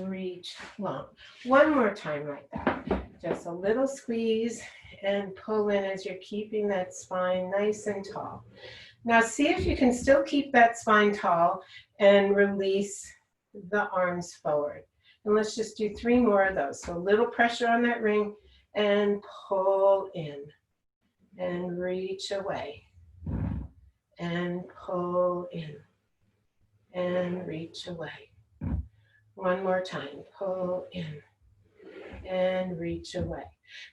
reach long. One more time like that. Just a little squeeze and pull in as you're keeping that spine nice and tall. Now see if you can still keep that spine tall and release the arms forward. And let's just do 3 more of those. So a little pressure on that ring and pull in and reach away and pull in and reach away. One more time, pull in and reach away.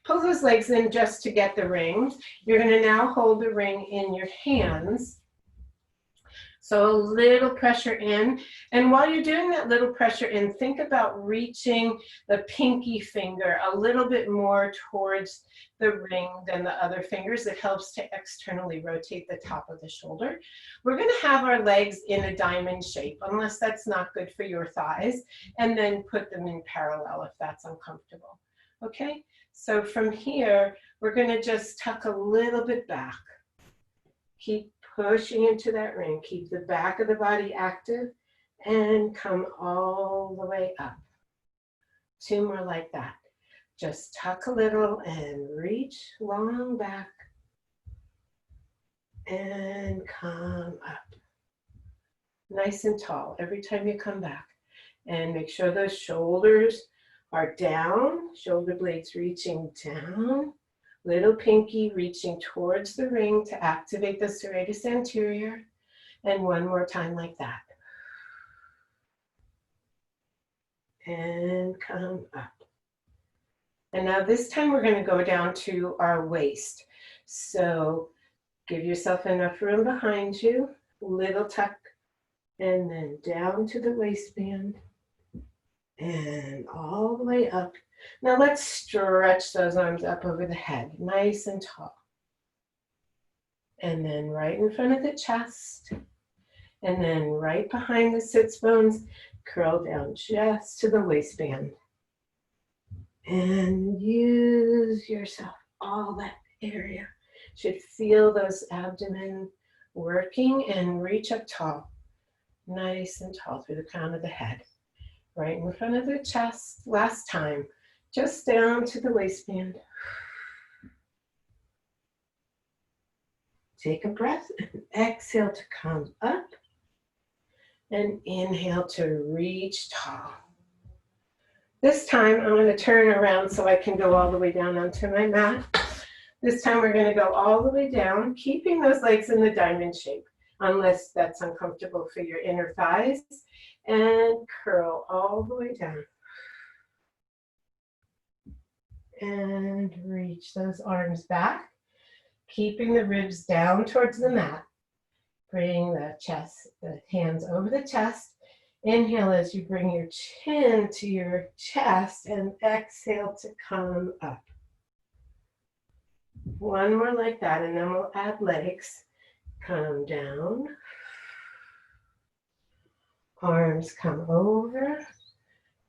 Pull those legs in just to get the ring. You're going to now hold the ring in your hands. So a little pressure in. And while you're doing that little pressure in, think about reaching the pinky finger a little bit more towards the ring than the other fingers. It helps to externally rotate the top of the shoulder. We're going to have our legs in a diamond shape, unless that's not good for your thighs, and then put them in parallel if that's uncomfortable. Okay, so from here, we're going to just tuck a little bit back. Keep pushing into that ring. Keep the back of the body active and come all the way up. 2 more like that. Just tuck a little and reach long back and come up. Nice and tall every time you come back. And make sure those shoulders are down, shoulder blades reaching down. Little pinky reaching towards the ring to activate the serratus anterior. And one more time like that. And come up. And now this time we're going to go down to our waist. So give yourself enough room behind you. Little tuck. And then down to the waistband. And all the way up. Now let's stretch those arms up over the head, nice and tall. And then right in front of the chest. And then right behind the sits bones, curl down just to the waistband. And use yourself, all that area. Should feel those abdomen working and reach up tall. Nice and tall through the crown of the head. Right in front of the chest, last time. Just down to the waistband. Take a breath and exhale to come up. And inhale to reach tall. This time I'm going to turn around so I can go all the way down onto my mat. This time we're going to go all the way down, keeping those legs in the diamond shape, unless that's uncomfortable for your inner thighs. And curl all the way down. And reach those arms back, keeping the ribs down towards the mat. Bring the chest, the hands over the chest. Inhale as you bring your chin to your chest and exhale to come up. One more like that and then we'll add legs. Come down. Arms come over.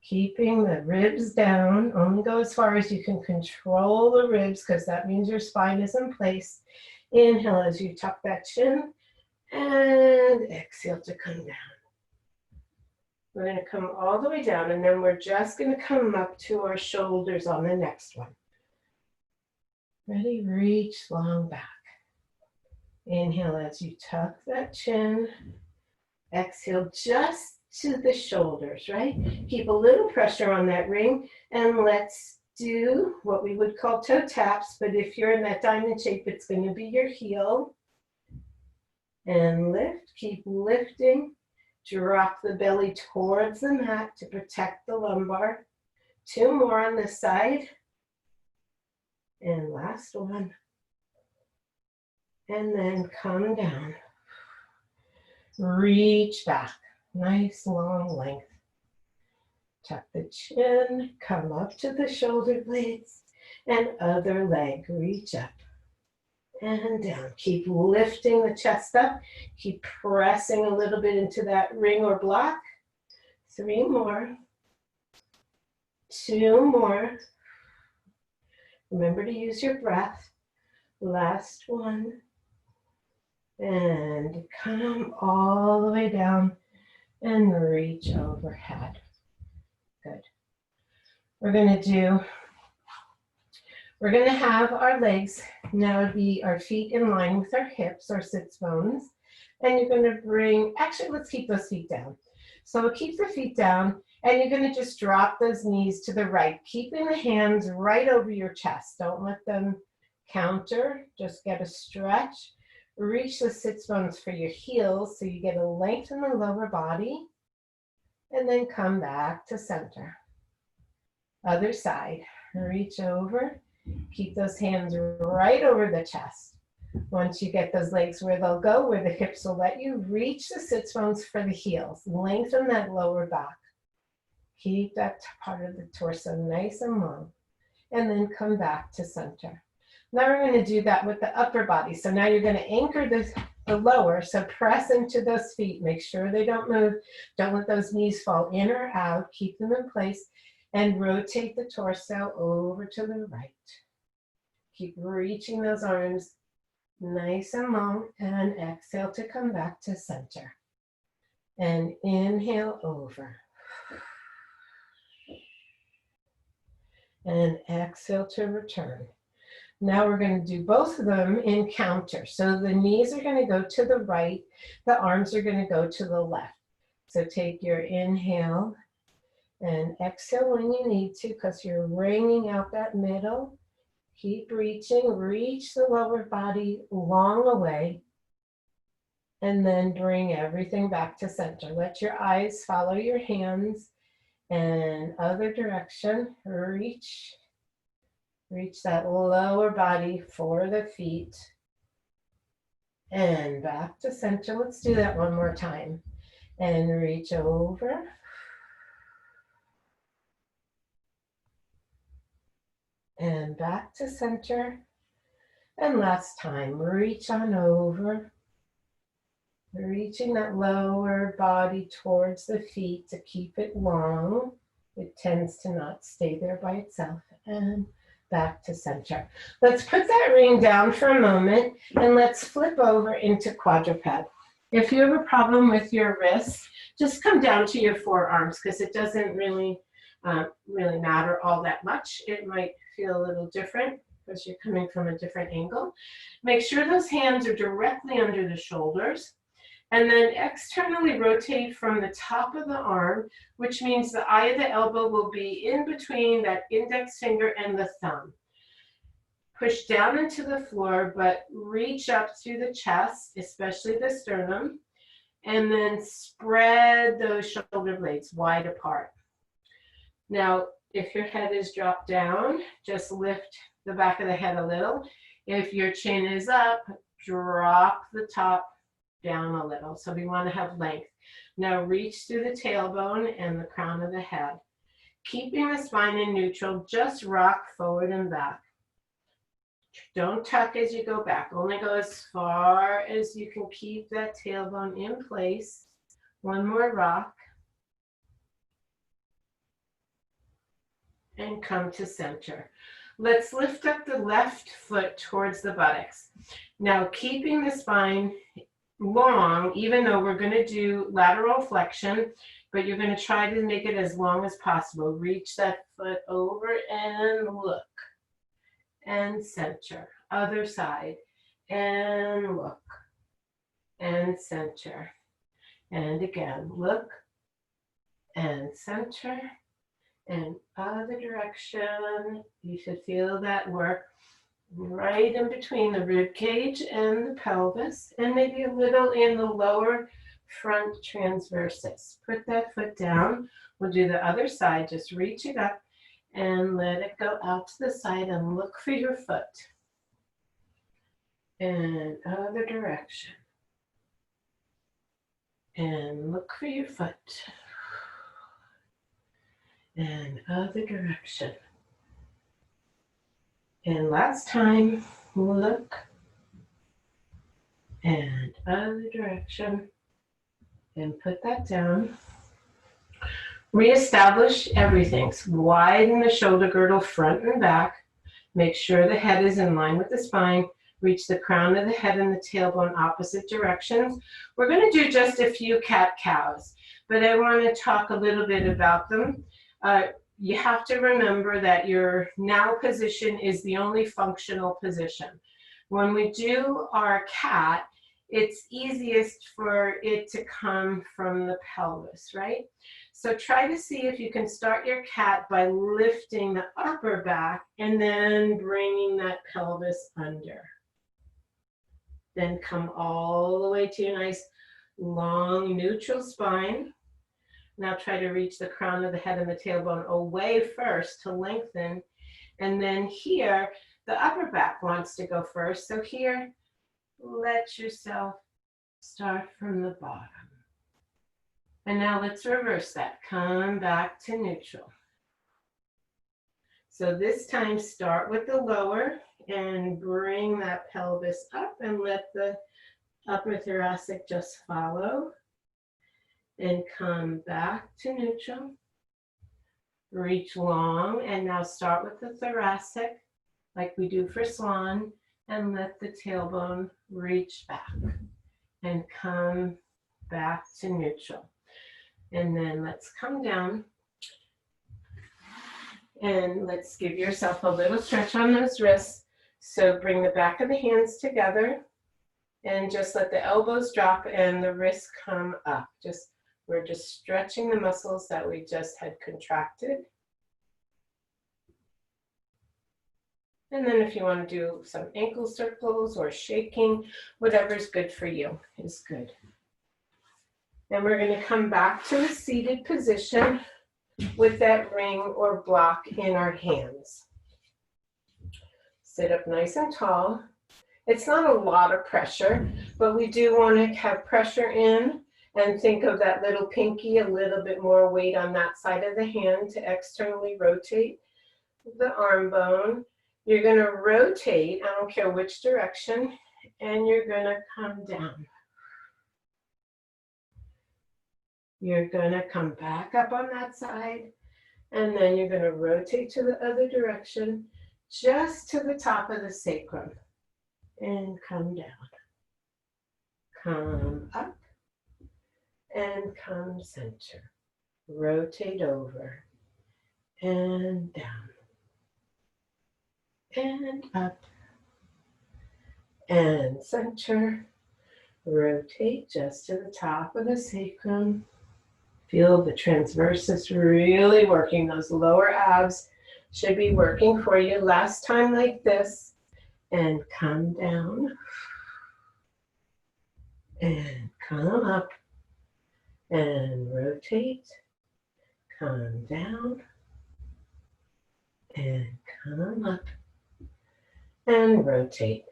Keeping the ribs down, only go as far as you can control the ribs because that means your spine is in place. Inhale as you tuck that chin and exhale to come down. We're going to come all the way down and then we're just going to come up to our shoulders on the next one. Ready? Reach long back. Inhale as you tuck that chin. Exhale just to the shoulders, right? Keep a little pressure on that ring and let's do what we would call toe taps, but if you're in that diamond shape, it's going to be your heel. And lift, keep lifting. Drop the belly towards the mat to protect the lumbar. 2 more on this side. And last one. And then come down. Reach back. Nice long length. Tuck the chin, come up to the shoulder blades, and other leg, reach up and down. Keep lifting the chest up. Keep pressing a little bit into that ring or block. 3 more. 2 more. Remember to use your breath. Last one. And come all the way down and reach overhead. Good. We're going to have our legs now be our feet in line with our hips, our sits bones. And you're going to bring, actually, let's keep those feet down. So we'll keep the feet down, and you're going to just drop those knees to the right, keeping the hands right over your chest. Don't let them counter. Just get a stretch. Reach the sits bones for your heels so you get a length in the lower body, and then come back to center. Other side. Reach over. Keep those hands right over the chest. Once you get those legs where they'll go, where the hips will let you, reach the sits bones for the heels. Lengthen that lower back. Keep that part of the torso nice and long. And then come back to center. Now we're going to do that with the upper body. So now you're going to anchor the lower. So press into those feet. Make sure they don't move. Don't let those knees fall in or out. Keep them in place. And rotate the torso over to the right. Keep reaching those arms nice and long, and exhale to come back to center. And inhale over. And exhale to return. Now we're going to do both of them in counter. So the knees are going to go to the right, the arms are going to go to the left. So take your inhale and exhale when you need to, because you're wringing out that middle. Keep reaching, reach the lower body long away, and then bring everything back to center. Let your eyes follow your hands, and other direction, reach that lower body for the feet, and back to center. Let's do that one more time, and reach over. And back to center. And last time, reach on over. Reaching that lower body towards the feet to keep it long. It tends to not stay there by itself. And back to center. Let's put that ring down for a moment, and let's flip over into quadruped. If you have a problem with your wrists, just come down to your forearms, because it doesn't really matter all that much. It might feel a little different because you're coming from a different angle. Make sure those hands are directly under the shoulders, and then externally rotate from the top of the arm, which means the eye of the elbow will be in between that index finger and the thumb. Push down into the floor, but reach up through the chest, especially the sternum, and then spread those shoulder blades wide apart. Now, if your head is dropped down, just lift the back of the head a little. If your chin is up, drop the top down a little. So we want to have length. Now reach through the tailbone and the crown of the head. Keeping the spine in neutral, just rock forward and back. Don't tuck as you go back. Only go as far as you can keep that tailbone in place. One more rock. And come to center. Let's lift up the left foot towards the buttocks. Now keeping the spine long, even though we're going to do lateral flexion, but you're going to try to make it as long as possible. Reach that foot over and look. And center. Other side. And look. And center. And again, look. And center. And other direction. You should feel that work right in between the rib cage and the pelvis, and maybe a little in the lower front transversus. Put that foot down. We'll do the other side. Just reach it up and let it go out to the side and look for your foot. And other direction. And look for your foot. And other direction. And last time, look. And other direction. And put that down. Reestablish everything. Widen the shoulder girdle front and back. Make sure the head is in line with the spine. Reach the crown of the head and the tailbone opposite directions. We're going to do just a few cat-cows, but I want to talk a little bit about them. You have to remember that your now position is the only functional position. When we do our cat, it's easiest for it to come from the pelvis, right? So try to see if you can start your cat by lifting the upper back and then bringing that pelvis under. Then come all the way to your nice long neutral spine. Now try to reach the crown of the head and the tailbone away first to lengthen. And then here, the upper back wants to go first. So here, let yourself start from the bottom. And now let's reverse that. Come back to neutral. So this time, start with the lower and bring that pelvis up and let the upper thoracic just follow. And come back to neutral. Reach long, and now start with the thoracic, like we do for swan, and let the tailbone reach back. And come back to neutral. And then let's come down. And let's give yourself a little stretch on those wrists. So bring the back of the hands together, and just let the elbows drop and the wrists come up. We're just stretching the muscles that we just had contracted. And then if you want to do some ankle circles or shaking, whatever's good for you is good. And we're going to come back to a seated position with that ring or block in our hands. Sit up nice and tall. It's not a lot of pressure, but we do want to have pressure in. And think of that little pinky, a little bit more weight on that side of the hand to externally rotate the arm bone. You're going to rotate, I don't care which direction, and you're going to come down. You're going to come back up on that side, and then you're going to rotate to the other direction, just to the top of the sacrum, and come down. Come up. And come center. Rotate over and down and up and center. Rotate just to the top of the sacrum. Feel the transversus really working. Those lower abs should be working for you. Last time like this. And come down and come up. And rotate, come down, and come up, and rotate.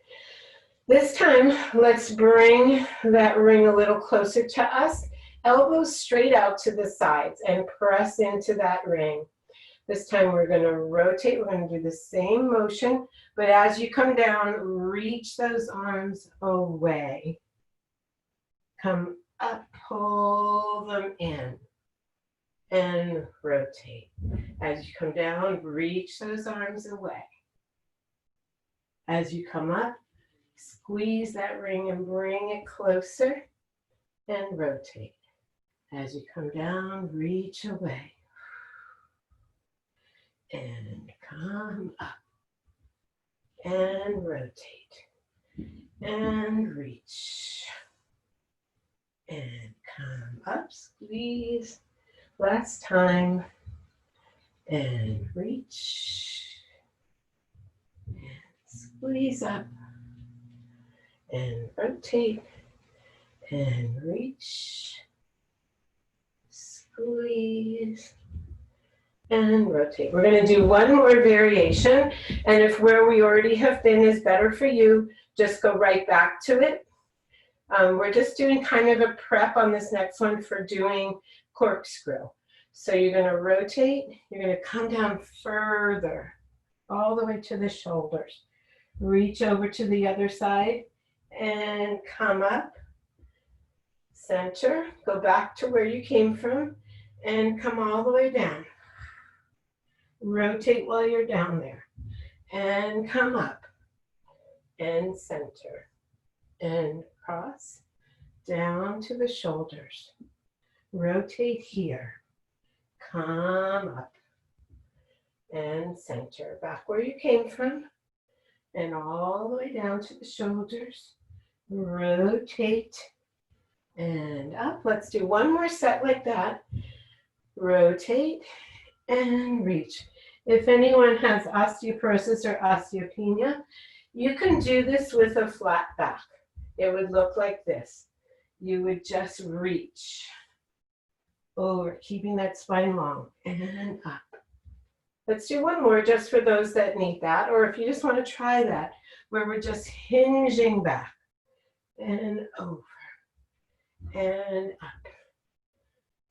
This time, let's bring that ring a little closer to us. Elbows straight out to the sides and press into that ring. This time we're going to rotate. We're going to do the same motion, but as you come down, reach those arms away. Come up, pull them in, and rotate. As you come down, reach those arms away. As you come up, squeeze that ring and bring it closer, and rotate. As you come down, reach away, and come up, and rotate, and reach. And come up, squeeze. Last time. And reach. And squeeze up. And rotate. And reach. Squeeze. And rotate. We're going to do one more variation. And if where we already have been is better for you, just go right back to it. We're just doing kind of a prep on this next one for doing corkscrew. So you're going to rotate, you're going to come down further, all the way to the shoulders. Reach over to the other side and come up, center, go back to where you came from, and come all the way down. Rotate while you're down there, and come up, and center, and cross down to the shoulders. Rotate here. come up and center back where you came from and all the way down to the shoulders. Rotate and up. Let's do one more set like that. Rotate and reach. If anyone has osteoporosis or osteopenia, you can do this with a flat back. It would look like this. You would just reach over, keeping that spine long, and up. Let's do one more just for those that need that, or if you just want to try that, where we're just hinging back, and over, and up.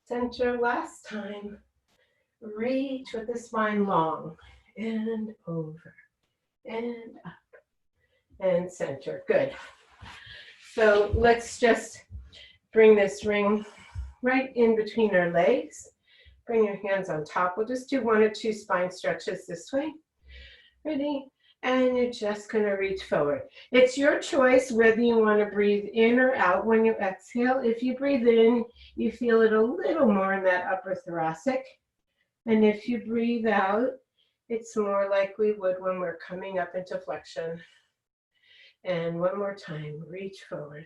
Center last time. Reach with the spine long, and over, and up, and center. Good. So let's just bring this ring right in between our legs. Bring your hands on top. We'll just do 1 or 2 spine stretches this way. Ready? And you're just going to reach forward. It's your choice whether you want to breathe in or out when you exhale. If you breathe in, you feel it a little more in that upper thoracic. And if you breathe out, it's more like we would when we're coming up into flexion. And one more time, reach forward.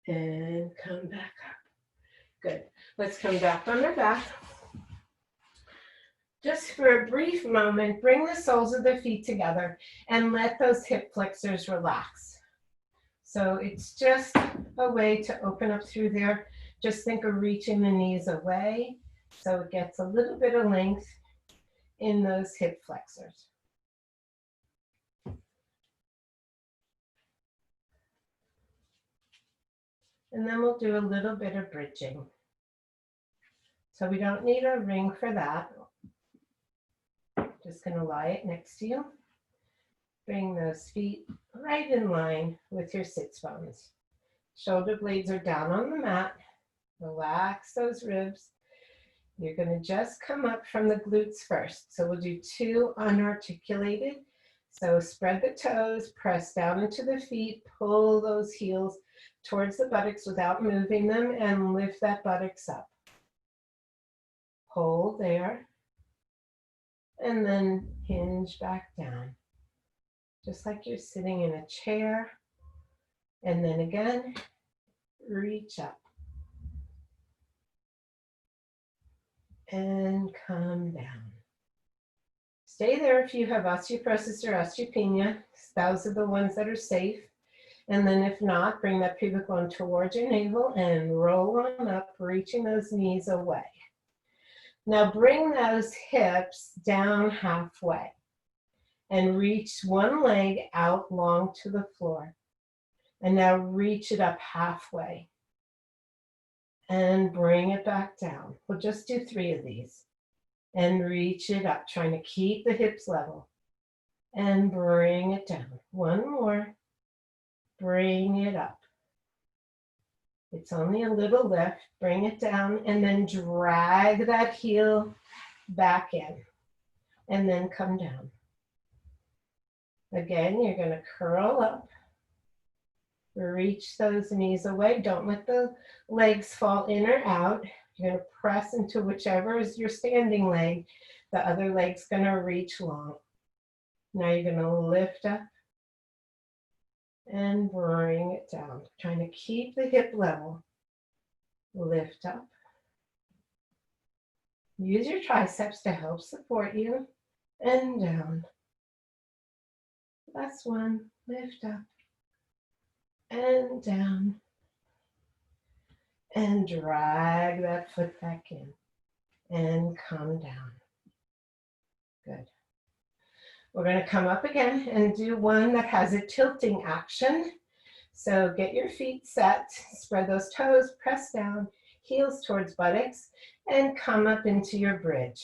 And come back up. Good. Let's come back on our back. Just for a brief moment, bring the soles of the feet together and let those hip flexors relax. So it's just a way to open up through there. Just think of reaching the knees away so it gets a little bit of length in those hip flexors. And then we'll do a little bit of bridging. So we don't need a ring for that. Just going to lie it next to you. Bring those feet right in line with your sits bones. Shoulder blades are down on the mat. Relax those ribs. You're going to just come up from the glutes first. So we'll do 2 unarticulated. So spread the toes, press down into the feet, pull those heels towards the buttocks without moving them, and lift that buttocks up. Hold there. And then hinge back down. Just like you're sitting in a chair. And then again, reach up. And come down. Stay there if you have osteoporosis or osteopenia. Those are the ones that are safe. And then if not, bring that pubic bone towards your navel and roll on up, reaching those knees away. Now bring those hips down halfway and reach one leg out long to the floor. And now reach it up halfway and bring it back down. We'll just do 3 of these and reach it up, trying to keep the hips level and bring it down. One more, bring it up. It's only a little lift, bring it down and then drag that heel back in and then come down. Again, you're going to curl up, reach those knees away. Don't let the legs fall in or out. You're going to press into whichever is your standing leg. The other leg's going to reach long. Now you're going to lift up and bring it down. Trying to keep the hip level. Lift up. Use your triceps to help support you. And down. Last one. Lift up. And down. And drag that foot back in. And come down. Good. We're going to come up again and do one that has a tilting action. So get your feet set, spread those toes, press down, heels towards buttocks, and come up into your bridge.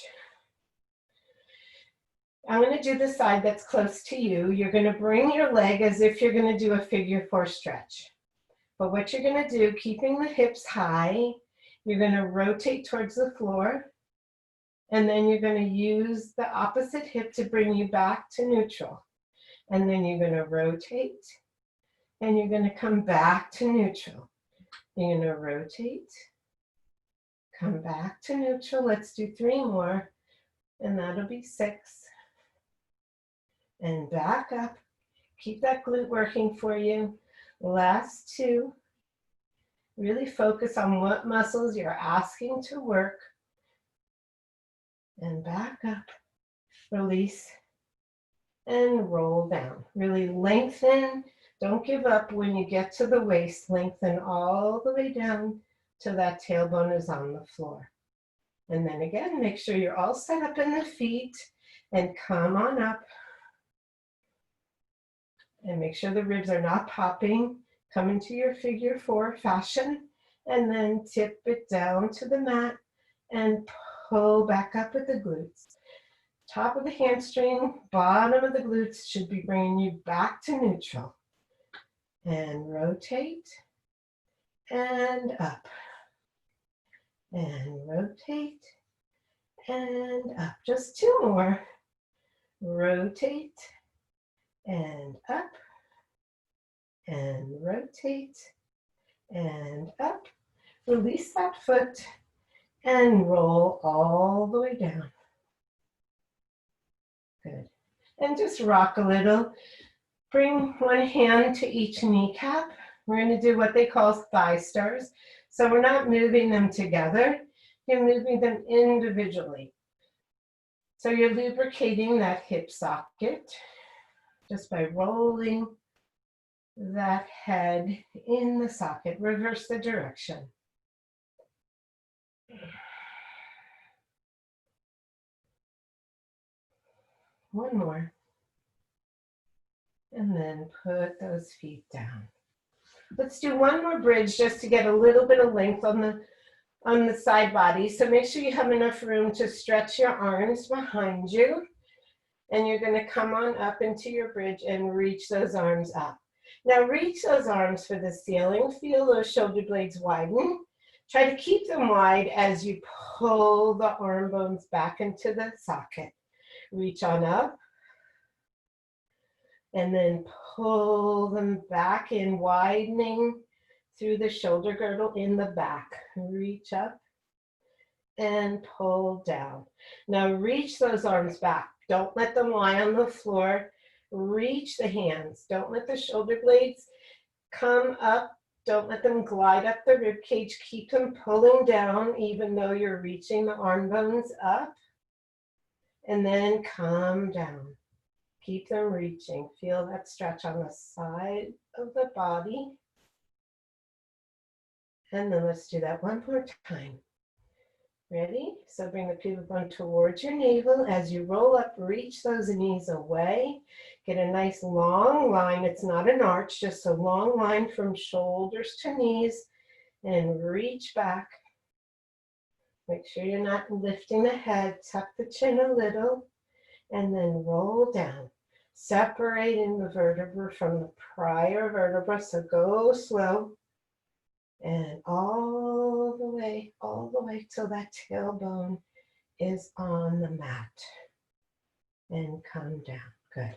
I'm going to do the side that's close to you. You're going to bring your leg as if you're going to do a figure 4 stretch. But what you're going to do, keeping the hips high, you're going to rotate towards the floor. And then you're going to use the opposite hip to bring you back to neutral. And then you're going to rotate. And you're going to come back to neutral. You're going to rotate. Come back to neutral. Let's do 3 more. And that'll be 6. And back up. Keep that glute working for you. Last 2. Really focus on what muscles you're asking to work. And back up. Release. And roll down. Really lengthen. Don't give up when you get to the waist. Lengthen all the way down till that tailbone is on the floor. And then again, make sure you're all set up in the feet and come on up. And make sure the ribs are not popping. Come into your figure 4 fashion and then tip it down to the mat and pull back up with the glutes. Top of the hamstring, bottom of the glutes should be bringing you back to neutral. And rotate and up. And rotate and up. Just 2 more. Rotate and up. And rotate and up. Release that foot and roll all the way down. Good. And just rock a little. Bring one hand to each kneecap. We're going to do what they call thigh stars. So we're not moving them together. You're moving them individually. So you're lubricating that hip socket just by rolling that head in the socket. Reverse the direction. One more. And then put those feet down. Let's do one more bridge just to get a little bit of length on the side body. So make sure you have enough room to stretch your arms behind you. And you're going to come on up into your bridge and reach those arms up. Now reach those arms for the ceiling. Feel those shoulder blades widen. Try to keep them wide as you pull the arm bones back into the socket. Reach on up. And then pull them back in, widening through the shoulder girdle in the back. Reach up and pull down. Now reach those arms back. Don't let them lie on the floor. Reach the hands. Don't let the shoulder blades come up. Don't let them glide up the rib cage. Keep them pulling down even though you're reaching the arm bones up. And then come down. Keep them reaching. Feel that stretch on the side of the body. And then let's do that one more time. Ready? So bring the pubic bone towards your navel. As you roll up, reach those knees away. Get a nice long line. It's not an arch, just a long line from shoulders to knees. And reach back. Make sure you're not lifting the head. Tuck the chin a little. And then roll down. Separating the vertebra from the prior vertebra. So go slow. And all the way till that tailbone is on the mat. And come down. Good.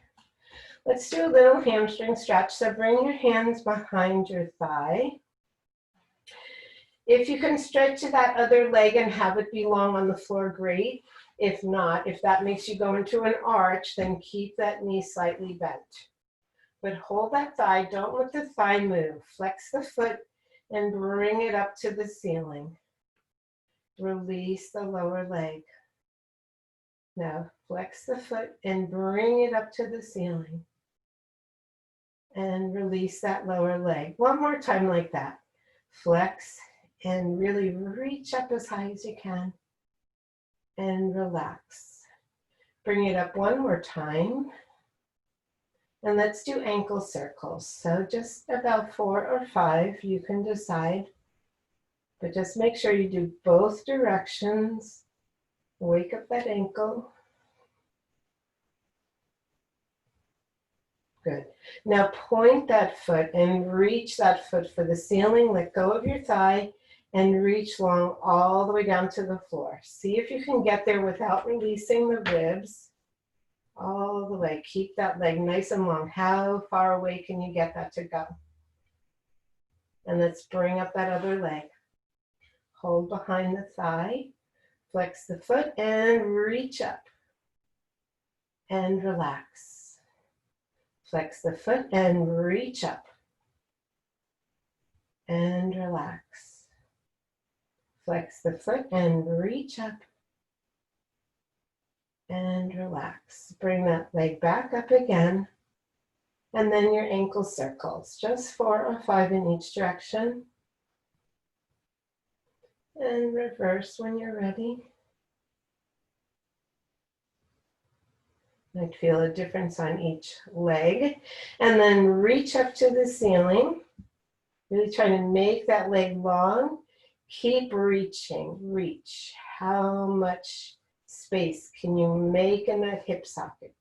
Let's do a little hamstring stretch. So bring your hands behind your thigh. If you can stretch that other leg and have it be long on the floor, great. If not, if that makes you go into an arch, then keep that knee slightly bent. But hold that thigh. Don't let the thigh move. Flex the foot and bring it up to the ceiling. Release the lower leg. Now flex the foot and bring it up to the ceiling. And release that lower leg. One more time like that. Flex and really reach up as high as you can. And relax. Bring it up one more time. And let's do ankle circles. So just about 4 or 5, you can decide. But just make sure you do both directions. Wake up that ankle. Good. Now point that foot and reach that foot for the ceiling. Let go of your thigh and reach long all the way down to the floor. See if you can get there without releasing the ribs. All the way. Keep that leg nice and long. How far away can you get that to go? And let's bring up that other leg. Hold behind the thigh. Flex the foot and reach up. And relax. Flex the foot and reach up. And relax. Flex the foot and reach up. And relax. Bring that leg back up again. And then your ankle circles, just 4 or 5 in each direction. And reverse when you're ready. I'd feel a difference on each leg. And then reach up to the ceiling. Really trying to make that leg long. Keep reaching. Reach. How much space can you make in that hip socket?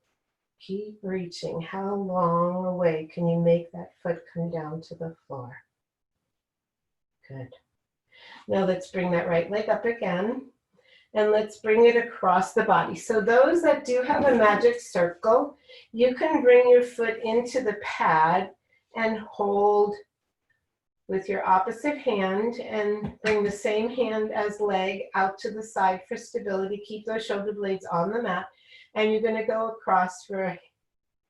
Keep reaching. How long away can you make that foot come down to the floor? Good. Now let's bring that right leg up again. And let's bring it across the body. So those that do have a magic circle, you can bring your foot into the pad and hold with your opposite hand and bring the same hand as leg out to the side for stability. Keep those shoulder blades on the mat. And you're going to go across for a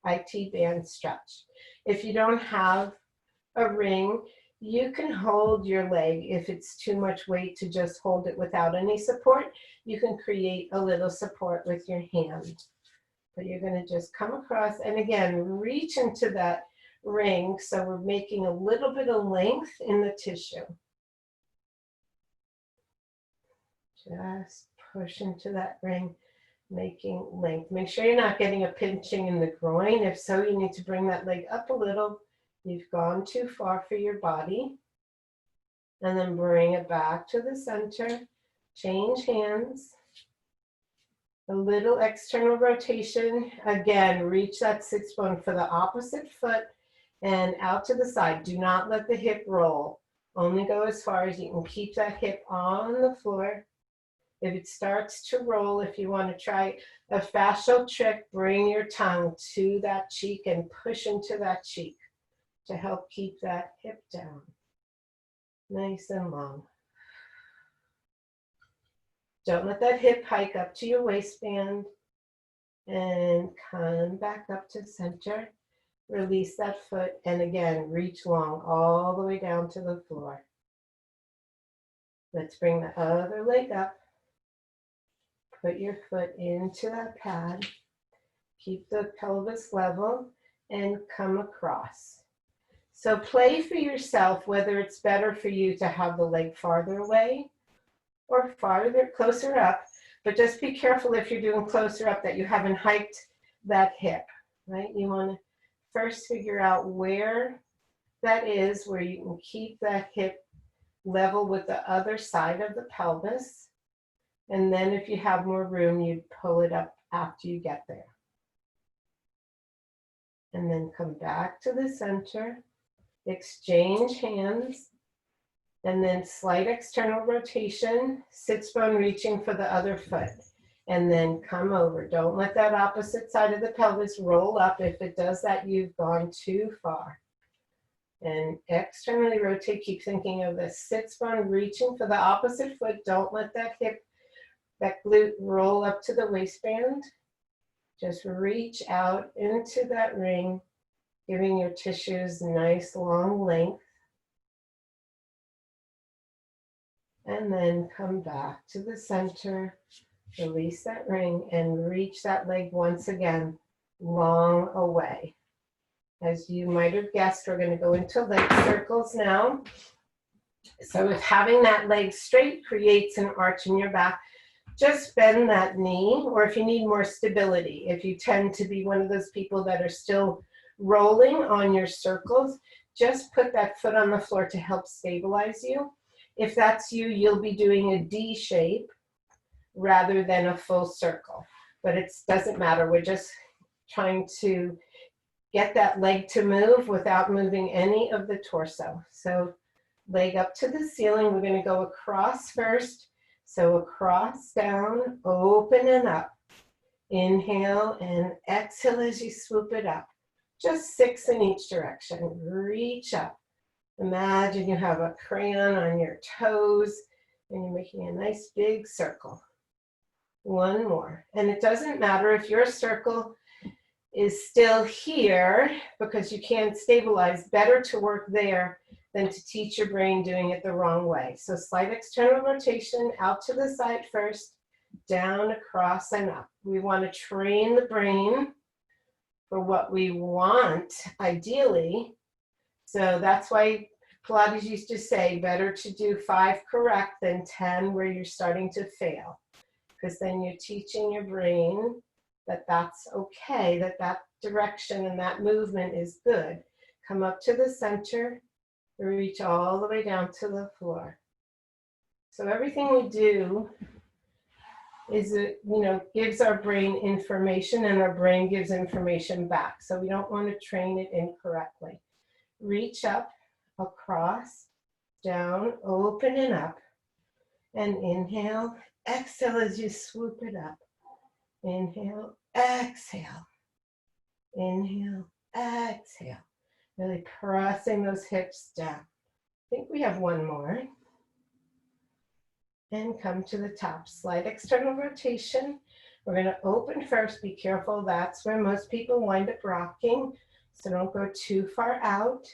IT band stretch. If you don't have a ring, you can hold your leg. If it's too much weight to just hold it without any support, you can create a little support with your hand. But you're going to just come across and again, reach into that ring. So we're making a little bit of length in the tissue. Just push into that ring, making length. Make sure you're not getting a pinching in the groin. If so, you need to bring that leg up a little. You've gone too far for your body. And then bring it back to the center. Change hands. A little external rotation. Again, reach that sits bone for the opposite foot and out to the side. Do not let the hip roll. Only go as far as you can keep that hip on the floor. If it starts to roll, if you want to try a fascial trick, bring your tongue to that cheek and push into that cheek to help keep that hip down. Nice and long. Don't let that hip hike up to your waistband. And come back up to center. Release that foot and again, reach long all the way down to the floor. Let's bring the other leg up. Put your foot into that pad. Keep the pelvis level and come across. So play for yourself whether it's better for you to have the leg farther away or farther, closer up. But just be careful if you're doing closer up that you haven't hiked that hip, right? You want to first figure out where that is, where you can keep that hip level with the other side of the pelvis. And then if you have more room, you'd pull it up after you get there. And then come back to the center. Exchange hands, and then slight external rotation, sits bone reaching for the other foot, and then come over. Don't let that opposite side of the pelvis roll up. If it does that, you've gone too far. And externally rotate, keep thinking of the sits bone reaching for the opposite foot. Don't let that hip, that glute roll up to the waistband. Just reach out into that ring, giving your tissues nice long length. And then come back to the center, release that ring and reach that leg once again, long away. As you might have guessed, we're going to go into leg circles now. So if having that leg straight creates an arch in your back, just bend that knee, or if you need more stability, if you tend to be one of those people that are still rolling on your circles, just put that foot on the floor to help stabilize you. If that's you, you'll be doing a D shape rather than a full circle. But it doesn't matter. We're just trying to get that leg to move without moving any of the torso. So leg up to the ceiling. We're going to go across first. So across, down, open and up. Inhale and exhale as you swoop it up. Just 6 in each direction. Reach up. Imagine you have a crayon on your toes And you're making a nice big circle. One more. And it doesn't matter if your circle is still here because you can't stabilize. Better to work there than to teach your brain doing it the wrong way. So slight external rotation, out to the side first, down, across, and up. We want to train the brain for what we want, ideally. So that's why Pilates used to say, better to do 5 correct than 10 where you're starting to fail. Because then you're teaching your brain that that's okay, that that direction and that movement is good. Come up to the center, reach all the way down to the floor. So everything we do is, gives our brain information, and our brain gives information back. So we don't want to train it incorrectly. Reach up, across, down, open and up, and inhale. Exhale as you swoop it up. Inhale, exhale. Inhale, exhale. Really pressing those hips down. I think we have one more. And come to the top. Slight external rotation. We're going to open first. Be careful. That's where most people wind up rocking. So don't go too far out.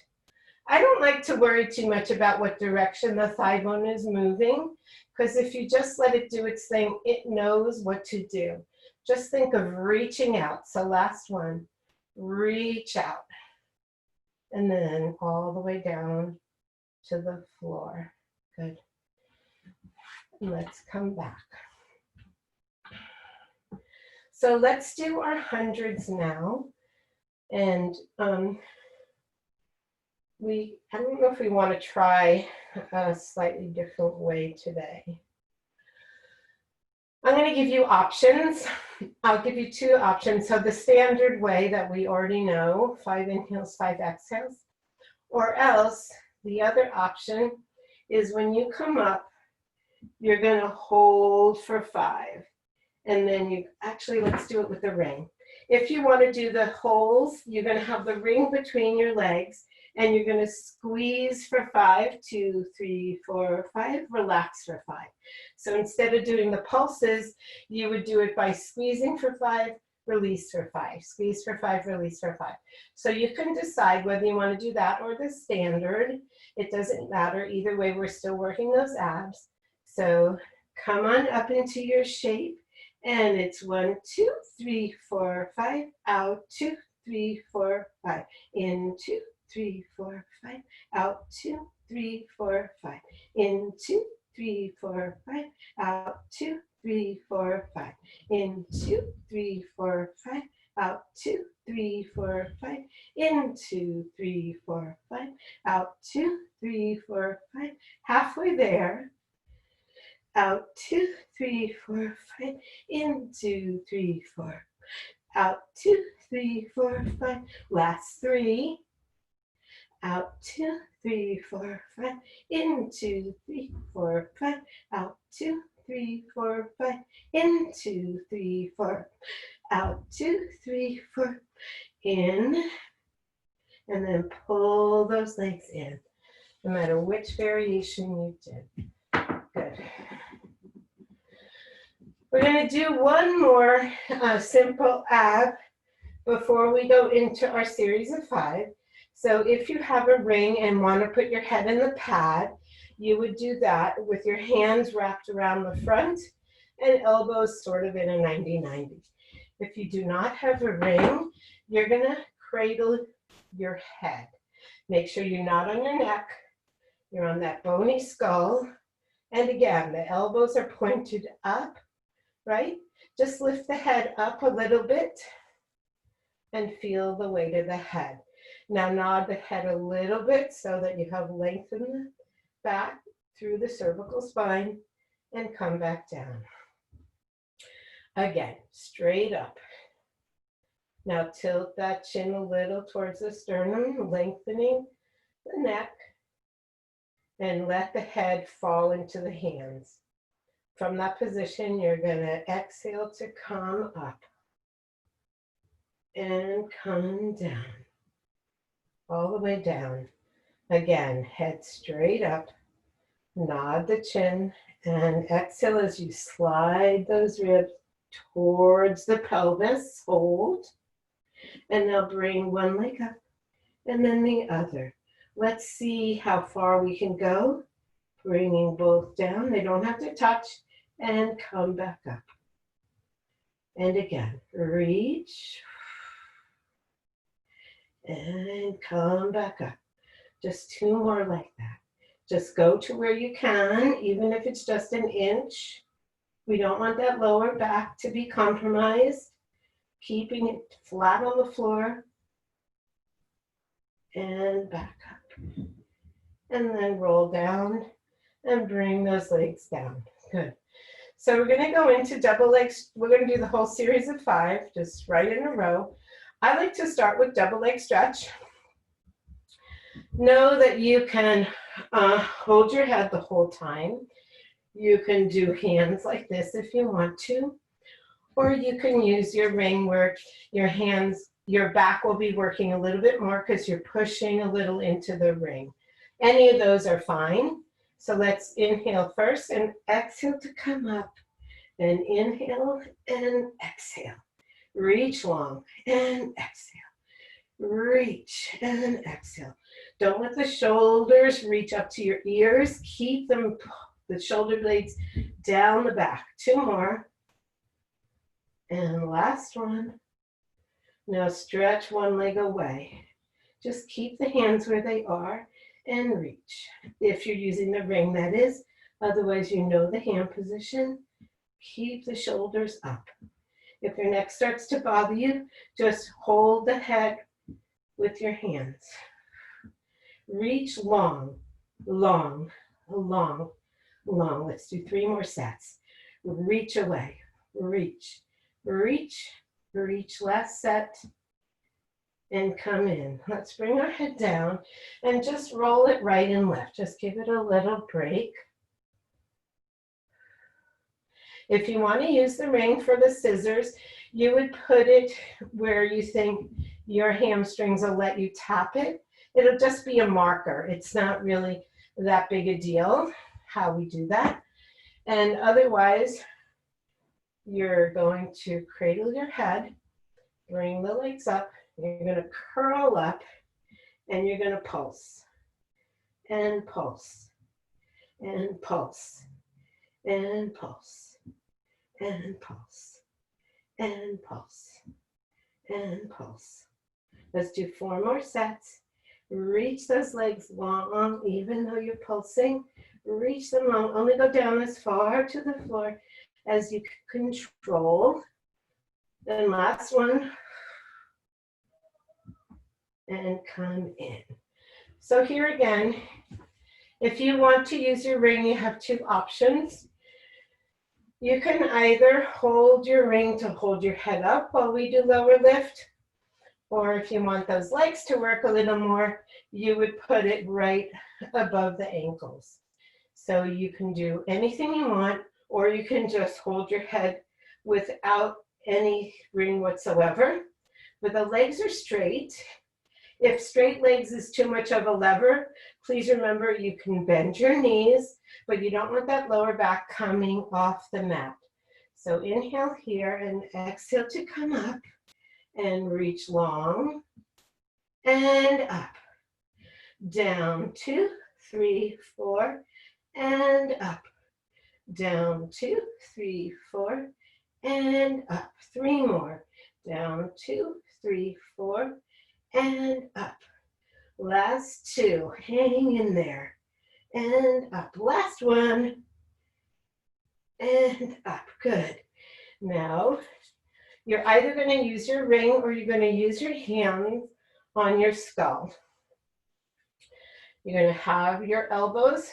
I don't like to worry too much about what direction the thigh bone is moving, because if you just let it do its thing, it knows what to do. Just think of reaching out. So last one, reach out. And then all the way down to the floor. Good. Let's come back. So let's do our hundreds now. And I don't know if we want to try a slightly different way today. I'm going to give you options. I'll give you 2 options. So the standard way that we already know, 5 inhales, 5 exhales. Or else the other option is when you come up, you're going to hold for 5. And then let's do it with the ring. If you want to do the holds, you're going to have the ring between your legs. And you're going to squeeze for 5, 2, 3, 4, 5, relax for 5. So instead of doing the pulses, you would do it by squeezing for 5, release for 5, squeeze for 5, release for 5. So you can decide whether you want to do that or the standard. It doesn't matter. Either way, we're still working those abs. So come on up into your shape. And it's 1, 2, 3, 4, 5, out, 2, 3, 4, 5, in, 2, 3, 4, 5, out, 2, 3, 4, 5, in, 2, 3, 4, 5, out, 2, 3, 4, 5, in, 2, 3, 4, 5, out, 2, 3, 4, 5, in, 2, 3, 4, 5, out, 2, 3, 4, 5, halfway there, out, 2, 3, 4, 5, in, 2, 3, 4, out, 2, 3, 4, 5, last 3, out, 2, 3, 4, 5, in, 2, 3, 4, 5, out, 2, 3, 4, 5, in, 2, 3, 4, out, 2, 3, 4, in, and then pull those legs in, no matter which variation you did. Good. We're going to do one more simple ab before we go into our series of 5. So if you have a ring and want to put your head in the pad, you would do that with your hands wrapped around the front and elbows sort of in a 90-90. If you do not have a ring, you're going to cradle your head. Make sure you're not on your neck. You're on that bony skull. And again, the elbows are pointed up, right? Just lift the head up a little bit and feel the weight of the head. Now nod the head a little bit so that you have length in the back through the cervical spine and come back down. Again, straight up. Now tilt that chin a little towards the sternum, lengthening the neck, and let the head fall into the hands. From that position, you're going to exhale to come up and come down. All the way down. Again, head straight up, Nod the chin and exhale as you slide those ribs towards the pelvis. Hold. And now bring one leg up and then the other. Let's see how far we can go. Bringing both down. They don't have to touch. And come back up. And again, reach. And come back up. Just 2 more like that. Just go to where you can, even if it's just an inch. We don't want that lower back to be compromised. Keeping it flat on the floor. And back up. And then roll down and bring those legs down. Good. So we're going to go into double legs. We're going to do the whole series of 5, just right in a row. I like to start with double leg stretch. Know that you can hold your head the whole time. You can do hands like this if you want to, or you can use your ring where your hands, your back will be working a little bit more because you're pushing a little into the ring. Any of those are fine. So let's inhale first and exhale to come up. And inhale and exhale. Reach long and exhale. Reach and exhale. Don't let the shoulders reach up to your ears. Keep them, the shoulder blades down the back. 2 more. And last one. Now stretch one leg away. Just keep the hands where they are and reach. If you're using the ring, that is. Otherwise, you know the hand position. Keep the shoulders up. If your neck starts to bother you, just hold the head with your hands. Reach long, long, long, long. Let's do 3 more sets. Reach away, reach, reach, reach. Last set. And come in. Let's bring our head down and just roll it right and left. Just give it a little break. If you want to use the ring for the scissors, you would put it where you think your hamstrings will let you tap it. It'll just be a marker. It's not really that big a deal how we do that. And otherwise, you're going to cradle your head, bring the legs up, you're going to curl up, and you're going to pulse, and pulse, and pulse, and pulse, and pulse, and pulse, and pulse. Let's do 4 more sets. Reach those legs long, even though you're pulsing. Reach them long. Only go down as far to the floor as you can control. Then last one. And come in. So here again, if you want to use your ring, you have 2 options. You can either hold your ring to hold your head up while we do lower lift, or if you want those legs to work a little more, you would put it right above the ankles. So you can do anything you want, or you can just hold your head without any ring whatsoever. But the legs are straight. If straight legs is too much of a lever, please remember you can bend your knees, but you don't want that lower back coming off the mat. So inhale here and exhale to come up and reach long and up. Down 2, 3, 4, and up. Down 2, 3, 4, and up. 3 more. Down 2, 3, 4, and up. Last 2, hang in there, and up. Last one, and up. Good. Now, you're either going to use your ring or you're going to use your hands on your skull. You're going to have your elbows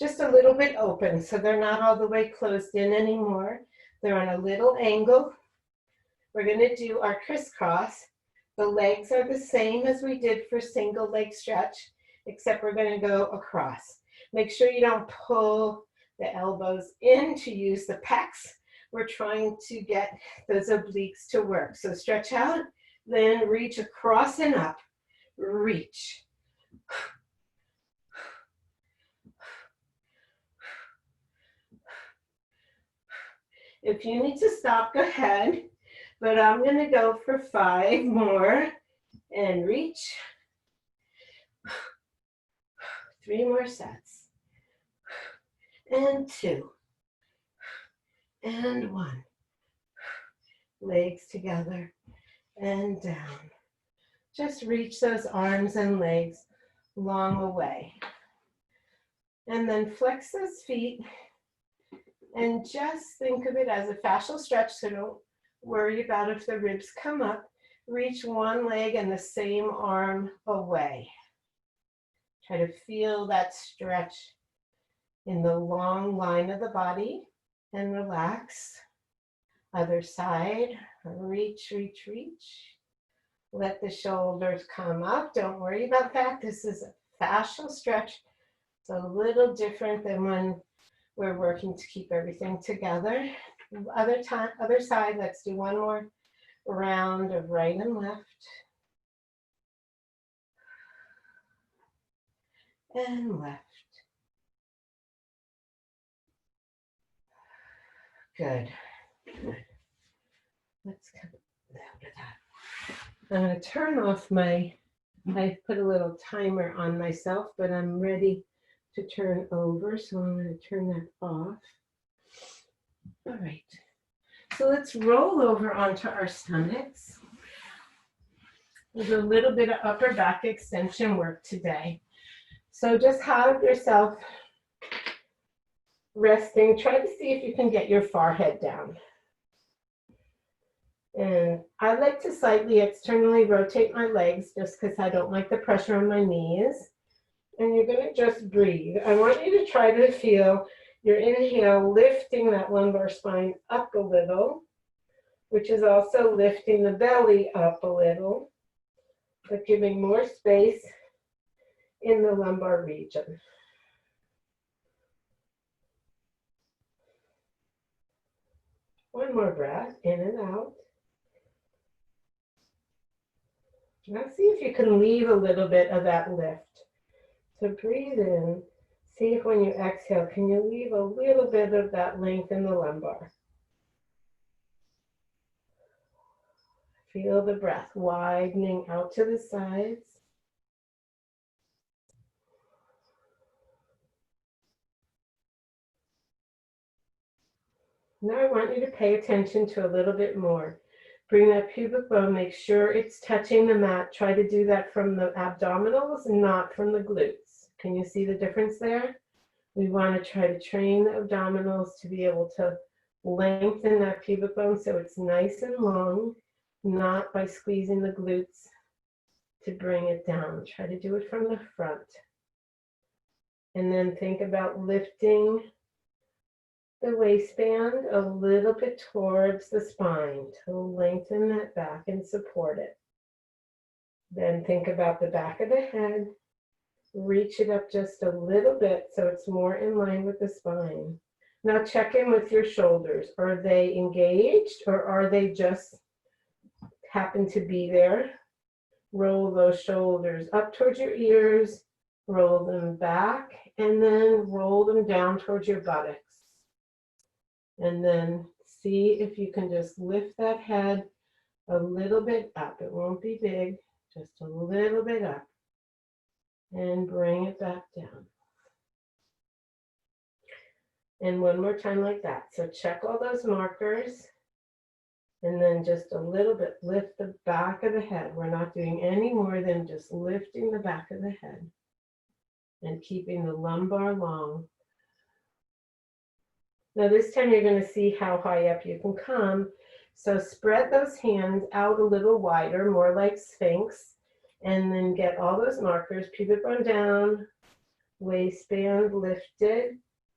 just a little bit open, so they're not all the way closed in anymore. They're on a little angle. We're going to do our crisscross. The legs are the same as we did for single leg stretch, except we're going to go across. Make sure you don't pull the elbows in to use the pecs. We're trying to get those obliques to work. So stretch out, then reach across and up. Reach. If you need to stop, go ahead. But I'm going to go for 5 more. And reach. 3 more sets. And 2. And 1. Legs together and down. Just reach those arms and legs long away. And then flex those feet and just think of it as a fascial stretch, so don't worry about if the ribs come up. Reach one leg and the same arm away. Try to feel that stretch in the long line of the body and relax. Other side, reach, reach, reach. Let the shoulders come up. Don't worry about that. This is a fascial stretch. It's a little different than when we're working to keep everything together. Other side, let's do one more round of right and left. And left. Good. Good. Let's come out of that. I'm going to turn off I put a little timer on myself, but I'm ready to turn over, so I'm going to turn that off. All right. So let's roll over onto our stomachs. There's a little bit of upper back extension work today. So just have yourself resting. Try to see if you can get your forehead down. And I like to slightly externally rotate my legs just because I don't like the pressure on my knees. And you're going to just breathe. I want you to try to feel your inhale lifting that lumbar spine up a little, which is also lifting the belly up a little, but giving more space in the lumbar region. One more breath, in and out. Now see if you can leave a little bit of that lift. So breathe in. See if when you exhale, can you leave a little bit of that length in the lumbar? Feel the breath widening out to the sides. Now I want you to pay attention to a little bit more. Bring that pubic bone, make sure it's touching the mat. Try to do that from the abdominals, not from the glutes. Can you see the difference there? We want to try to train the abdominals to be able to lengthen that pubic bone so it's nice and long, not by squeezing the glutes to bring it down. Try to do it from the front. And then think about lifting the waistband a little bit towards the spine to lengthen that back and support it. Then think about the back of the head. Reach it up just a little bit so it's more in line with the spine. Now check in with your shoulders. Are they engaged or are they just happen to be there? Roll those shoulders up towards your ears, roll them back, and then roll them down towards your buttocks. And then see if you can just lift that head a little bit up. It won't be big, just a little bit up. And bring it back down. And one more time like that. So check all those markers. And then just a little bit, lift the back of the head. We're not doing any more than just lifting the back of the head and keeping the lumbar long. Now this time you're going to see how high up you can come. So spread those hands out a little wider, more like Sphinx, and then get all those markers, pubic bone down, waistband lifted,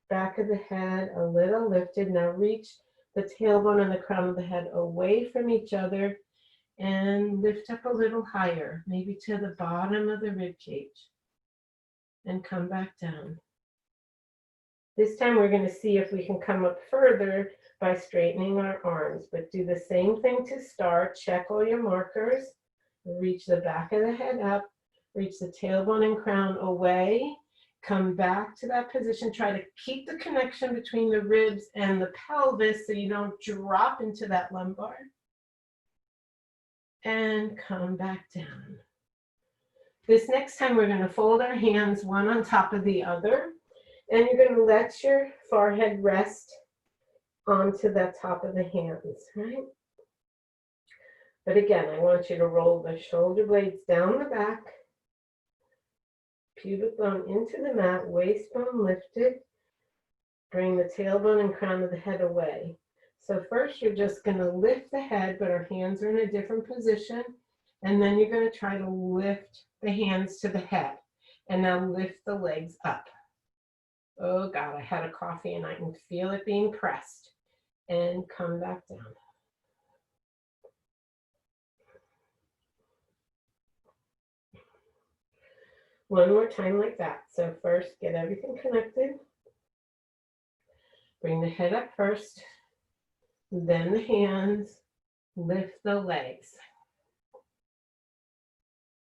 back of the head a little lifted. Now reach the tailbone and the crown of the head away from each other and lift up a little higher, maybe to the bottom of the rib cage, and come back down. This time we're going to see if we can come up further by straightening our arms, but do the same thing to start. Check all your markers, reach the back of the head up, reach the tailbone and crown away, Come back to that position. Try to keep the connection between the ribs and the pelvis so you don't drop into that lumbar. And come back down. This next time we're going to fold our hands one on top of the other, and you're going to let your forehead rest onto the top of the hands, right? But again, I want you to roll the shoulder blades down the back, pubic bone into the mat, waist bone lifted, bring the tailbone and crown of the head away. So first you're just going to lift the head, but our hands are in a different position, and then you're going to try to lift the hands to the head, and now lift the legs up. Oh God, I had a coffee and I can feel it being pressed. And come back down. One more time like that. So first, get everything connected. Bring the head up first, then the hands, lift the legs.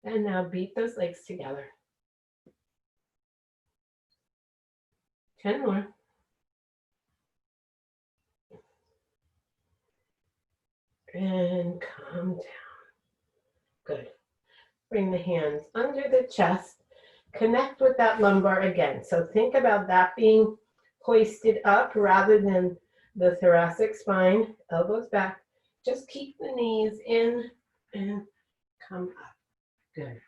And now beat those legs together. 10 more. And calm down. Good. Bring the hands under the chest. Connect with that lumbar again. So think about that being hoisted up rather than the thoracic spine, elbows back. Just keep the knees in and come up. Good.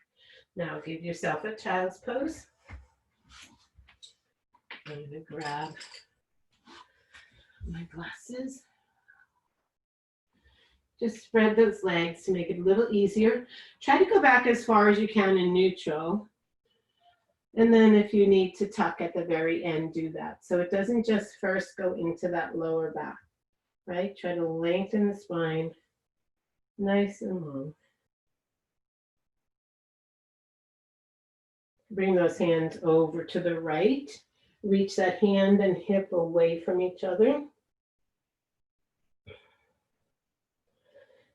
Now give yourself a child's pose. I'm going to grab my glasses. Just spread those legs to make it a little easier. Try to go back as far as you can in neutral. And then if you need to tuck at the very end, do that. So it doesn't just first go into that lower back, right? Try to lengthen the spine, nice and long. Bring those hands over to the right. Reach that hand and hip away from each other.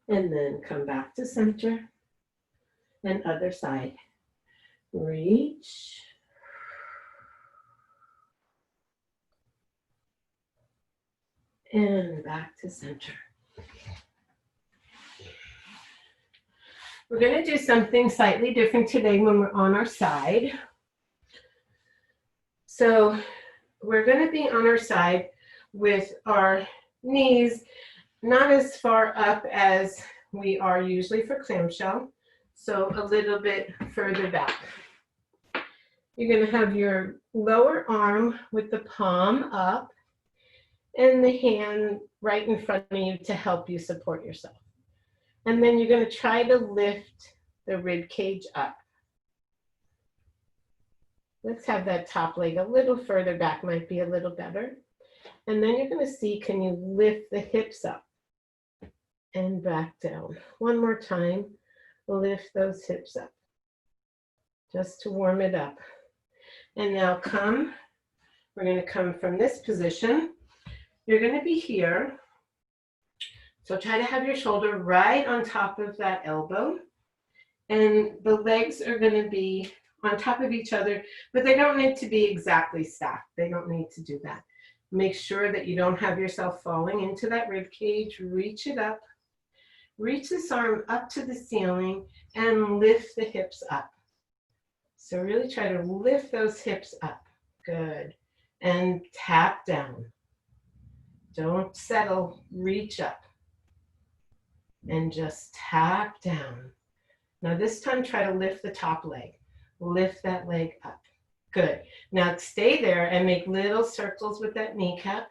And then come back to center and other side. Reach. And back to center. We're going to do something slightly different today when we're on our side. So we're going to be on our side with our knees not as far up as we are usually for clamshell, so a little bit further back. You're going to have your lower arm with the palm up and the hand right in front of you to help you support yourself. And then you're going to try to lift the rib cage up. Let's have that top leg a little further back, might be a little better. And then you're going to see, can you lift the hips up and back down? One more time, lift those hips up, just to warm it up. And now we're going to come from this position. You're going to be here. So try to have your shoulder right on top of that elbow. And the legs are going to be on top of each other, but they don't need to be exactly stacked. They don't need to do that. Make sure that you don't have yourself falling into that rib cage. Reach it up. Reach this arm up to the ceiling and lift the hips up. So really try to lift those hips up. Good. And tap down. Don't settle. Reach up. And just tap down. Now this time try to lift the top leg. Lift that leg up. Good. Now stay there and make little circles with that kneecap.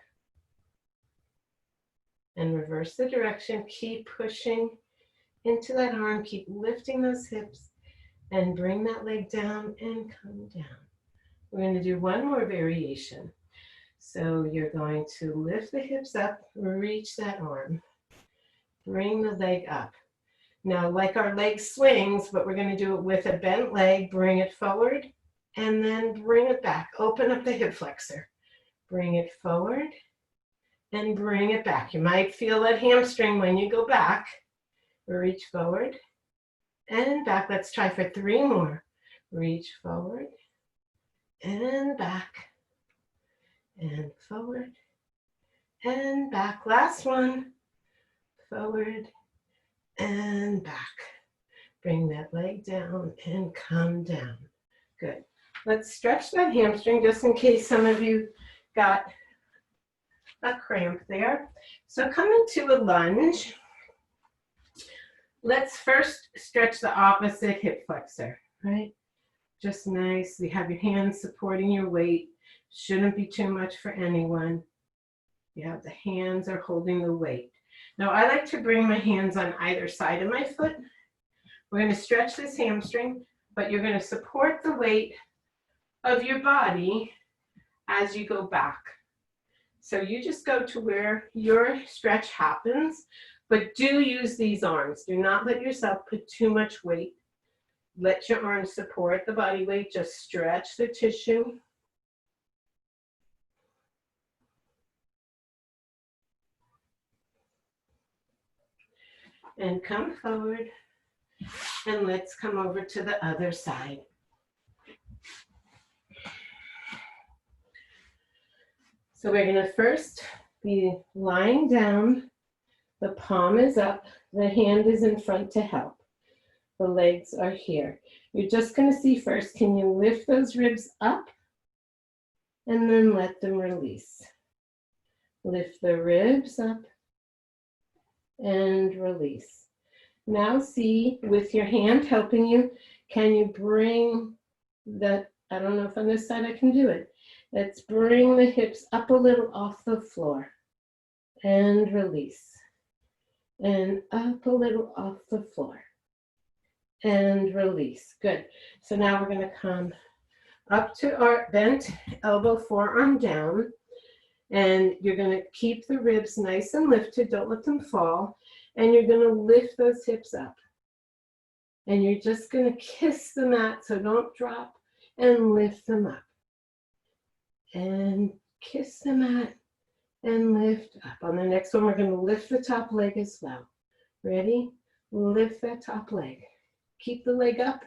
And reverse the direction. Keep pushing into that arm. Keep lifting those hips. And bring that leg down and come down. We're going to do one more variation. So you're going to lift the hips up. Reach that arm. Bring the leg up. Now, like our leg swings, but we're going to do it with a bent leg. Bring it forward and then bring it back. Open up the hip flexor. Bring it forward and bring it back. You might feel that hamstring when you go back. Reach forward and back. Let's try for 3 more. Reach forward and back, and forward, and back. Last one, forward, and back. Bring that leg down and come down. Good. Let's stretch that hamstring just in case some of you got a cramp there. So come into a lunge. Let's first stretch the opposite hip flexor, right? Just nice. You have your hands supporting your weight. Shouldn't be too much for anyone. You have the hands are holding the weight. Now I like to bring my hands on either side of my foot. We're going to stretch this hamstring, but you're going to support the weight of your body as you go back. So you just go to where your stretch happens, but do use these arms. Do not let yourself put too much weight. Let your arms support the body weight. Just stretch the tissue. And come forward. And let's come over to the other side. So we're going to first be lying down. The palm is up. The hand is in front to help. The legs are here. You're just going to see first, can you lift those ribs up? And then let them release. Lift the ribs up and release. Now see, with your hand helping you, can you bring that, I don't know if on this side I can do it. Let's bring the hips up a little off the floor and release. And up a little off the floor and release. Good. So now we're going to come up to our bent elbow, forearm down. And you're going to keep the ribs nice and lifted. Don't let them fall. And you're going to lift those hips up. And you're just going to kiss the mat, so don't drop, and lift them up. And kiss the mat and lift up. On the next one, we're going to lift the top leg as well. Ready? Lift that top leg. Keep the leg up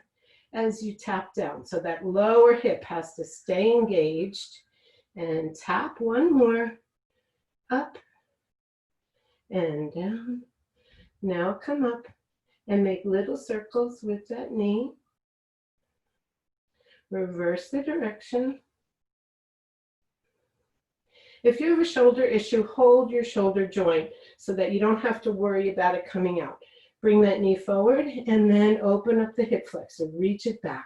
as you tap down. So that lower hip has to stay engaged. And tap one more. Up and down. Now come up and make little circles with that knee. Reverse the direction. If you have a shoulder issue, hold your shoulder joint so that you don't have to worry about it coming out. Bring that knee forward and then open up the hip flexor. Reach it back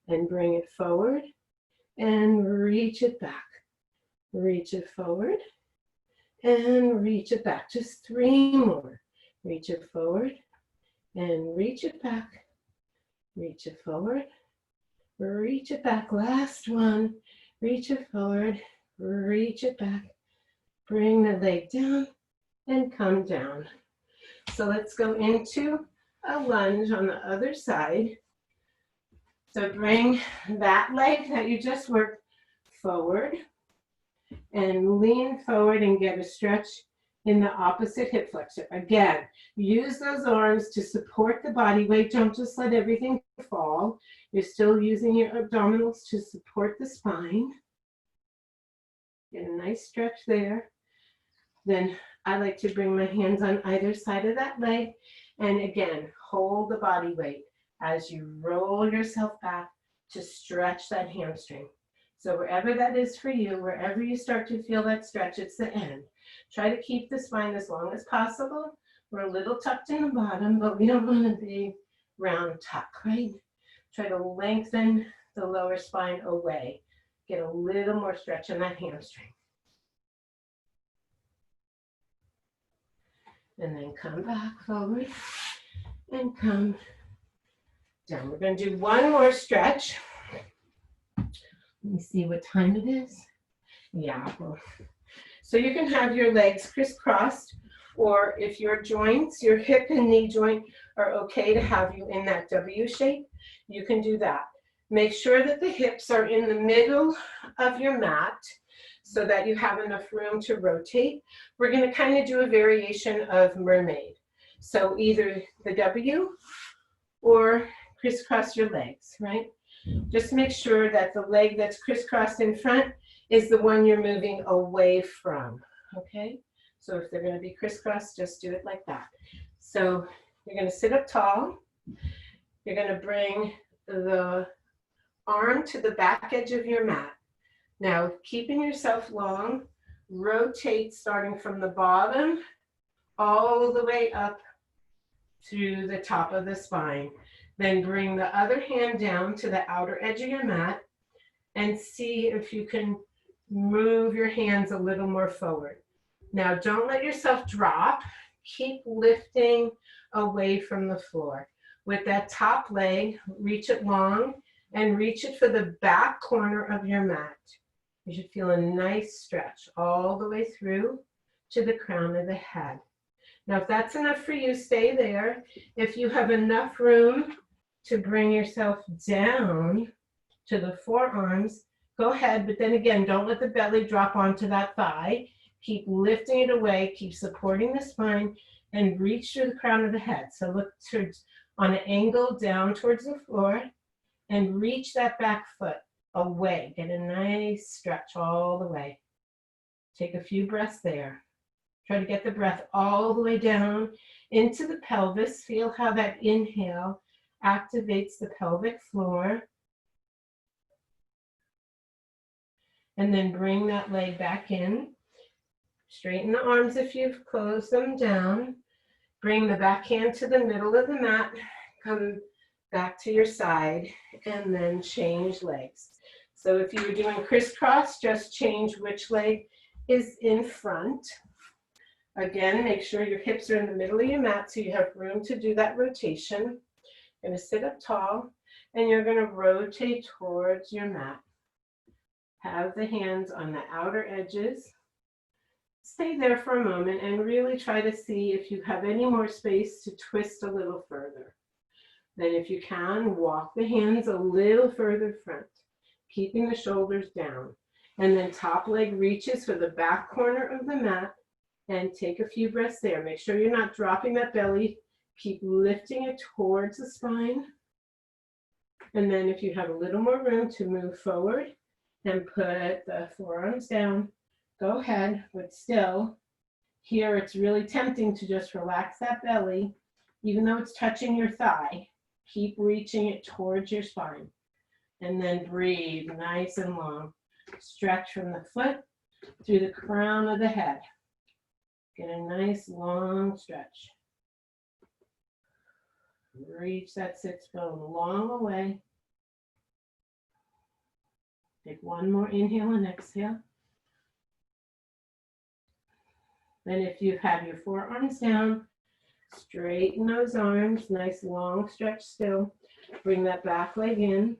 and bring it forward and reach it back. Reach it forward and reach it back. Just 3 more. Reach it forward and reach it back. Reach it forward. Reach it back. Last one. Reach it forward. Reach it back. Bring the leg down and come down. So let's go into a lunge on the other side. So bring that leg that you just worked forward and lean forward and get a stretch in the opposite hip flexor. Again, use those arms to support the body weight. Don't just let everything fall. You're still using your abdominals to support the spine. Get a nice stretch there. Then I like to bring my hands on either side of that leg. And again, hold the body weight as you roll yourself back to stretch that hamstring. So wherever that is for you, wherever you start to feel that stretch, it's the end. Try to keep the spine as long as possible. We're a little tucked in the bottom, but we don't want a big round tuck, right? Try to lengthen the lower spine away. Get a little more stretch in that hamstring. And then come back forward and come down. We're going to do one more stretch. Let me see what time it is. Yeah. So you can have your legs crisscrossed, or if your joints, your hip and knee joint are okay to have you in that W shape, you can do that. Make sure that the hips are in the middle of your mat so that you have enough room to rotate. We're going to kind of do a variation of mermaid. So either the W or crisscross your legs, right? Just make sure that the leg that's crisscrossed in front is the one you're moving away from, okay? So if they're gonna be crisscrossed, just do it like that. So you're gonna sit up tall. You're gonna bring the arm to the back edge of your mat. Now, keeping yourself long, rotate starting from the bottom all the way up to the top of the spine. Then bring the other hand down to the outer edge of your mat and see if you can move your hands a little more forward. Now, don't let yourself drop. Keep lifting away from the floor. With that top leg, reach it long and reach it for the back corner of your mat. You should feel a nice stretch all the way through to the crown of the head. Now, if that's enough for you, stay there. If you have enough room to bring yourself down to the forearms, go ahead, but then again, don't let the belly drop onto that thigh. Keep lifting it away, keep supporting the spine, and reach through the crown of the head. So look towards, on an angle down towards the floor, and reach that back foot away. Get a nice stretch all the way. Take a few breaths there. Try to get the breath all the way down into the pelvis. Feel how that inhale activates the pelvic floor. And then bring that leg back in. Straighten the arms if you've closed them down. Bring the back hand to the middle of the mat. Come back to your side and then change legs. So if you were doing crisscross, just change which leg is in front. Again, make sure your hips are in the middle of your mat so you have room to do that rotation. You're going to sit up tall and you're going to rotate towards your mat. Have the hands on the outer edges. Stay there for a moment and really try to see if you have any more space to twist a little further. Then if you can, walk the hands a little further front, keeping the shoulders down. And then top leg reaches for the back corner of the mat and take a few breaths there. Make sure you're not dropping that belly. Keep lifting it towards the spine. And then if you have a little more room to move forward and put the forearms down, go ahead, but still, here it's really tempting to just relax that belly, even though it's touching your thigh. Keep reaching it towards your spine. And then breathe nice and long. Stretch from the foot through the crown of the head. Get a nice long stretch. Reach that sits bone long away. Take one more inhale and exhale. Then if you have your forearms down, straighten those arms, nice long stretch still. Bring that back leg in,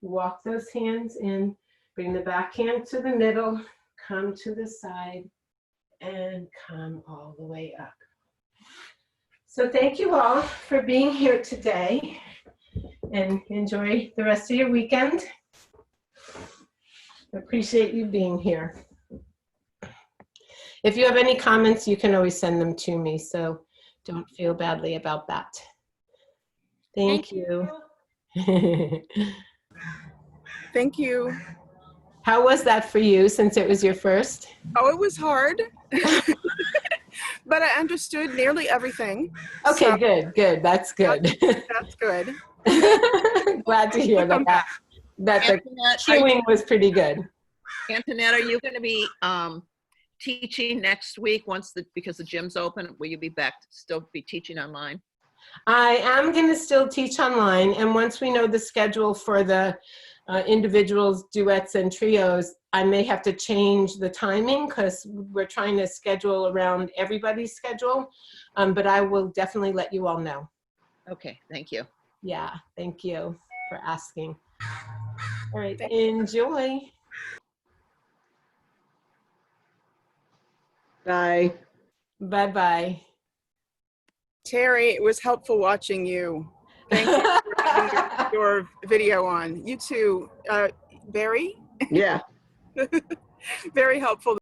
walk those hands in, bring the back hand to the middle, come to the side, and come all the way up. So thank you all for being here today, and enjoy the rest of your weekend. Appreciate you being here. If you have any comments, you can always send them to me, so don't feel badly about that. Thank you. Thank you. How was that for you since it was your first? Oh, it was hard, but I understood nearly everything. Okay, so good. That's good. That's good. Glad to hear that the cueing was pretty good. Antoinette, are you going to be teaching next week because the gym's open? Will you be back to still be teaching online? I am going to still teach online, and once we know the schedule for the individuals, duets, and trios, I may have to change the timing because we're trying to schedule around everybody's schedule, but I will definitely let you all know. Okay, thank you. Yeah, thank you for asking. All right, enjoy. Bye. Bye-bye. Terry, it was helpful watching you. Thank you for having your video on. You too, Barry? Yeah. Very helpful.